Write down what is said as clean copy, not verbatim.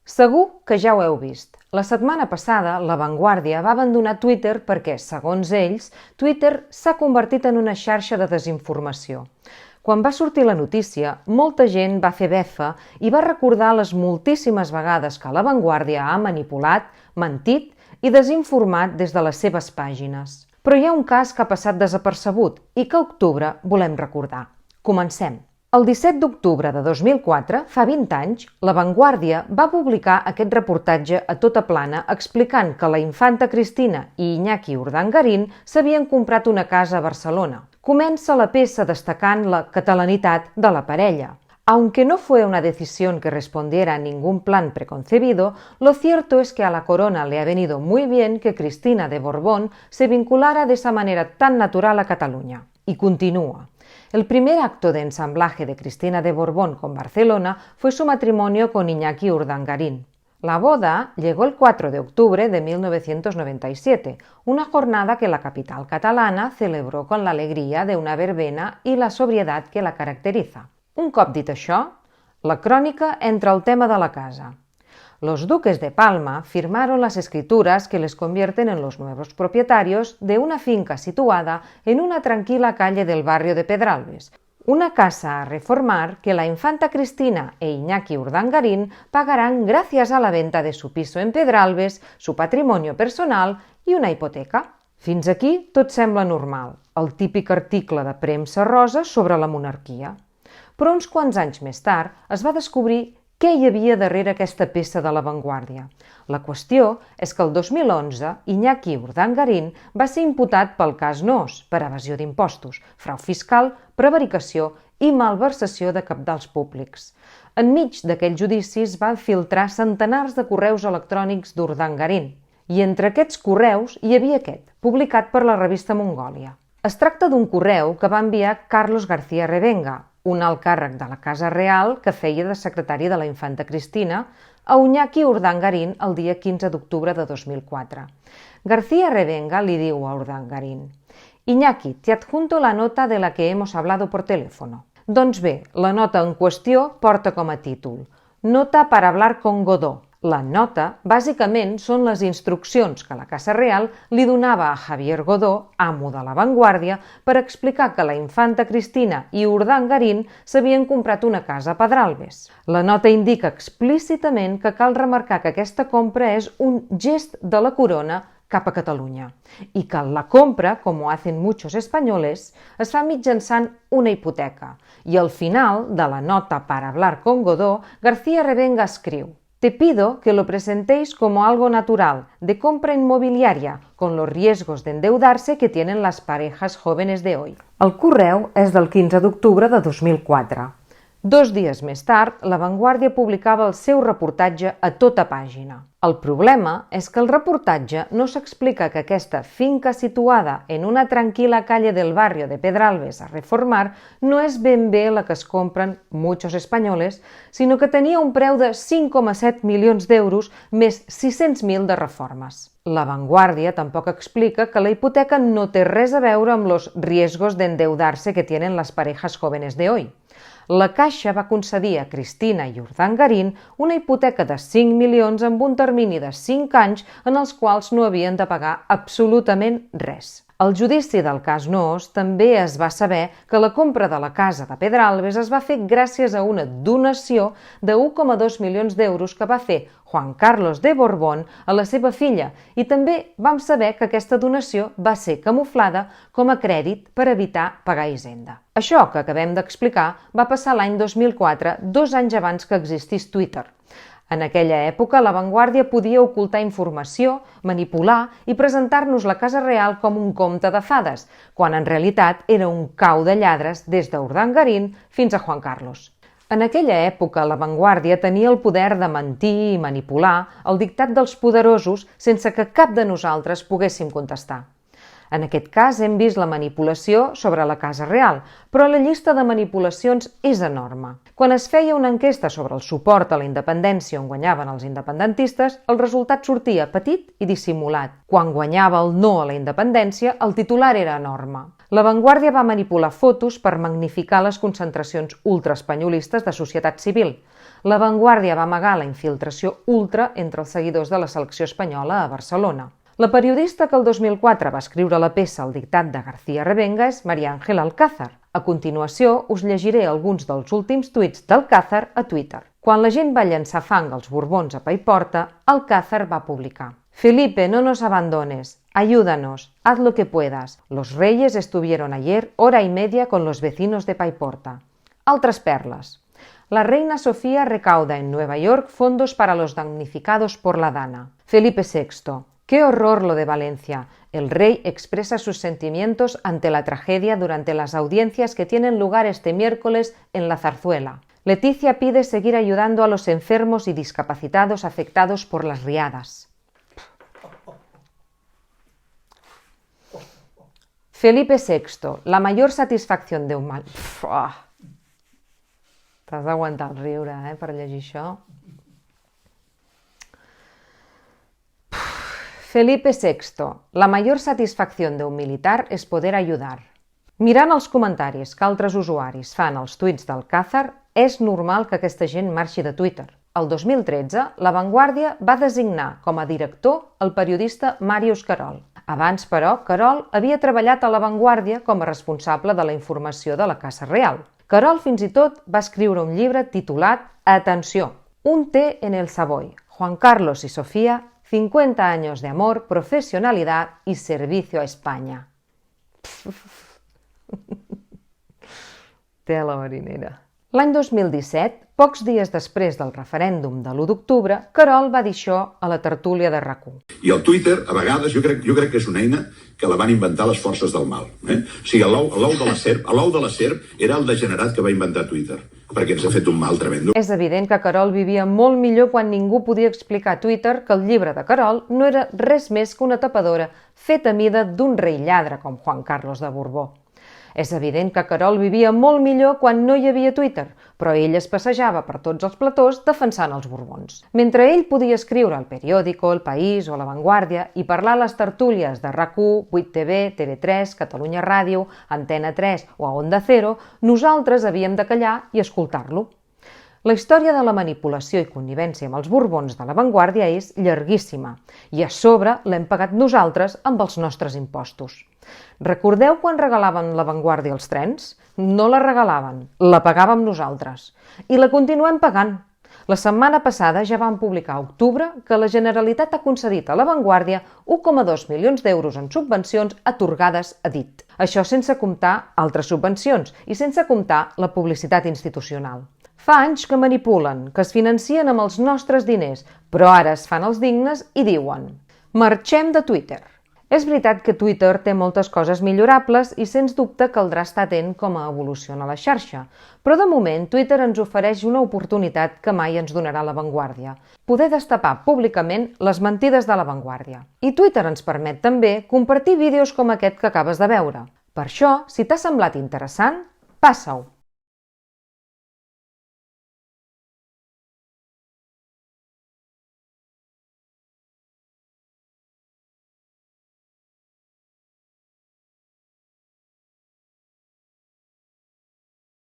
Segur que ja ho heu vist. La setmana passada, La Vanguardia va abandonar Twitter perquè, segons ells, Twitter s'ha convertit en una xarxa de desinformació. Quan va sortir la notícia, molta gent va fer befa i va recordar les moltíssimes vegades que La Vanguardia ha manipulat, mentit i desinformat des de les seves pàgines. Però hi ha un cas que ha passat desapercebut i que a octubre volem recordar. Comencem. El 17 d'octubre de 2004, fa 20 anys, La Vanguardia va publicar aquest reportatge a tota plana explicant que la infanta Cristina i Iñaki Urdangarín s'havien comprat una casa a Barcelona. Comença la peça destacant la catalanitat de la parella. Aunque no fue una decisión que respondiera a ningún plan preconcebido, lo cierto es que a la corona le ha venido muy bien que Cristina de Borbón se vinculara de esa manera tan natural a Cataluña. Y continúa. El primer acto de ensamblaje de Cristina de Borbón con Barcelona fue su matrimonio con Iñaki Urdangarín. La boda llegó el 4 de octubre de 1997, una jornada que la capital catalana celebró con la alegría de una verbena y la sobriedad que la caracteriza. Un cop dit això, la crònica entra al tema de la casa. Los duques de Palma firmaron las escrituras que les convierten en los nuevos propietarios de una finca situada en una tranquila calle del barrio de Pedralbes, una casa a reformar que la infanta Cristina e Iñaki Urdangarín pagarán gracias a la venta de su piso en Pedralbes, su patrimonio personal i una hipoteca. Fins aquí tot sembla normal, el típic article de premsa rosa sobre la monarquia. Però uns quants anys més tard es va descobrir què hi havia darrere aquesta peça de La Vanguardia? La qüestió és que el 2011 Iñaki Urdangarín va ser imputat pel cas Noos per evasió d'impostos, frau fiscal, prevaricació i malversació de cabdals públics. Enmig d'aquells judicis van filtrar centenars de correus electrònics d'Urdangarín i entre aquests correus hi havia aquest, publicat per la revista Mongòlia. Es tracta d'un correu que va enviar Carlos García Revenga, un alt càrrec de la Casa Real que feia de secretari de la infanta Cristina, a Iñaki Urdangarín el dia 15 d'octubre de 2004. García Revenga li diu a Urdangarín: Iñaki, te adjunto la nota de la que hemos hablado por teléfono. Doncs bé, la nota en qüestió porta com a títol Nota para hablar con Godó. La nota, bàsicament, són les instruccions que la Casa Real li donava a Javier Godó, amo de La Vanguardia, per explicar que la infanta Cristina i Urdangarín s'havien comprat una casa a Pedralbes. La nota indica explícitament que cal remarcar que aquesta compra és un gest de la corona cap a Catalunya i que la compra, com ho hacen muchos españoles, es fa mitjançant una hipoteca. I al final de la nota para hablar con Godó, García Revenga escriu: Te pido que lo presentéis como algo natural, de compra inmobiliaria, con los riesgos de endeudarse que tienen las parejas jóvenes de hoy. El correu és del 15 d'octubre de 2004. 2 dies més tard, La Vanguardia publicava el seu reportatge a tota pàgina. El problema és que el reportatge no s'explica que aquesta finca situada en una tranquil·la calle del barrio de Pedralbes a reformar no és ben bé la que es compren muchos españoles, sinó que tenia un preu de 5,7 milions d'euros més 600.000 de reformes. La Vanguardia tampoc explica que la hipoteca no té res a veure amb los riesgos de endeudarse que tienen las parejas jóvenes de hoy. La Caixa va concedir a Cristina i Urdangarín una hipoteca de 5 milions amb un termini de 5 anys en els quals no havien de pagar absolutament res. Al judici del cas Noos també es va saber que la compra de la casa de Pedralbes es va fer gràcies a una donació de 1,2 milions d'euros que va fer Juan Carlos de Borbón a la seva filla i també vam saber que aquesta donació va ser camuflada com a crèdit per evitar pagar hisenda. Això que acabem d'explicar va passar l'any 2004, 2 anys abans que existís Twitter. En aquella època, La Vanguardia podia ocultar informació, manipular i presentar-nos la Casa Real com un conte de fades, quan en realitat era un cau de lladres des d'Urdangarín fins a Juan Carlos. En aquella època, La Vanguardia tenia el poder de mentir i manipular el dictat dels poderosos sense que cap de nosaltres poguéssim contestar. En aquest cas hem vist la manipulació sobre la Casa Real, però la llista de manipulacions és enorme. Quan es feia una enquesta sobre el suport a la independència on guanyaven els independentistes, el resultat sortia petit i dissimulat. Quan guanyava el no a la independència, el titular era enorme. La Vanguardia va manipular fotos per magnificar les concentracions ultraespanyolistes de societat civil. La Vanguardia va amagar la infiltració ultra entre els seguidors de la selecció espanyola a Barcelona. La periodista que el 2004 va escriure la peça El dictat de García Revenga és María Ángel Alcázar. A continuació us llegiré alguns dels últims tuits d'Alcázar a Twitter. Quan la gent va llançar fang als Borbons a Paiporta, Alcázar va publicar: Felipe, no nos abandones, ayúdanos, haz lo que puedas. Los reyes estuvieron ayer hora y media con los vecinos de Paiporta. Altres perles. La reina Sofía recauda en Nueva York fondos para los damnificados por la Dana. Felipe VI. ¡Qué horror lo de Valencia! El rey expresa sus sentimientos ante la tragedia durante las audiencias que tienen lugar este miércoles en La Zarzuela. Leticia pide seguir ayudando a los enfermos y discapacitados afectados por las riadas. Felipe VI. La mayor satisfacción de un mal... T'has d'aguantar el riure, per llegir això. Felipe VI. La mayor satisfacción de un militar es poder ayudar. Mirant els comentaris que altres usuaris fan als tuits d'Alcázar, és normal que aquesta gent marxi de Twitter. El 2013, La Vanguardia va designar com a director el periodista Màrius Querol. Abans, però, Querol havia treballat a La Vanguardia com a responsable de la informació de la Casa Real. Querol fins i tot va escriure un llibre titulat Atenció, un té en el Savoy, Juan Carlos y Sofía, 50 años de amor, profesionalidad y servicio a España. Tela marinera. L'any 2017, pocs dies després del referèndum de l'1 d'octubre, Querol va dir això a la tertúlia de RAC1. I el Twitter, a vegades, jo crec que és una eina que la van inventar les forces del mal. O sigui, l'ou de la serp era el degenerat que va inventar Twitter, perquè ens ha fet un mal tremendo. És evident que Querol vivia molt millor quan ningú podia explicar a Twitter que el llibre de Querol no era res més que una tapadora feta a mida d'un rei lladre com Juan Carlos de Borbó. És evident que Querol vivia molt millor quan no hi havia Twitter, però ell es passejava per tots els platós defensant els Borbons. Mentre ell podia escriure al Periódico, El País o La Vanguardia i parlar a les tertúlies de RAC1, 8TV, TV3, Catalunya Ràdio, Antena 3 o a Onda Cero, nosaltres havíem de callar i escoltar-lo. La història de la manipulació i connivència amb els Borbons de La Vanguardia és llarguíssima i a sobre l'hem pagat nosaltres amb els nostres impostos. Recordeu quan regalaven La Vanguardia els trens? No la regalaven, la pagàvem nosaltres. I la continuem pagant. La setmana passada ja vam publicar a octubre que la Generalitat ha concedit a La Vanguardia 1,2 milions d'euros en subvencions atorgades a dit. Això sense comptar altres subvencions i sense comptar la publicitat institucional. Fa anys que manipulen, que es financien amb els nostres diners, però ara es fan els dignes i diuen: marxem de Twitter. És veritat que Twitter té moltes coses millorables i sens dubte caldrà estar atent com a evoluciona la xarxa, però de moment Twitter ens ofereix una oportunitat que mai ens donarà La Vanguardia: poder destapar públicament les mentides de La Vanguardia. I Twitter ens permet també compartir vídeos com aquest que acabes de veure. Per això, si t'ha semblat interessant, passa-ho.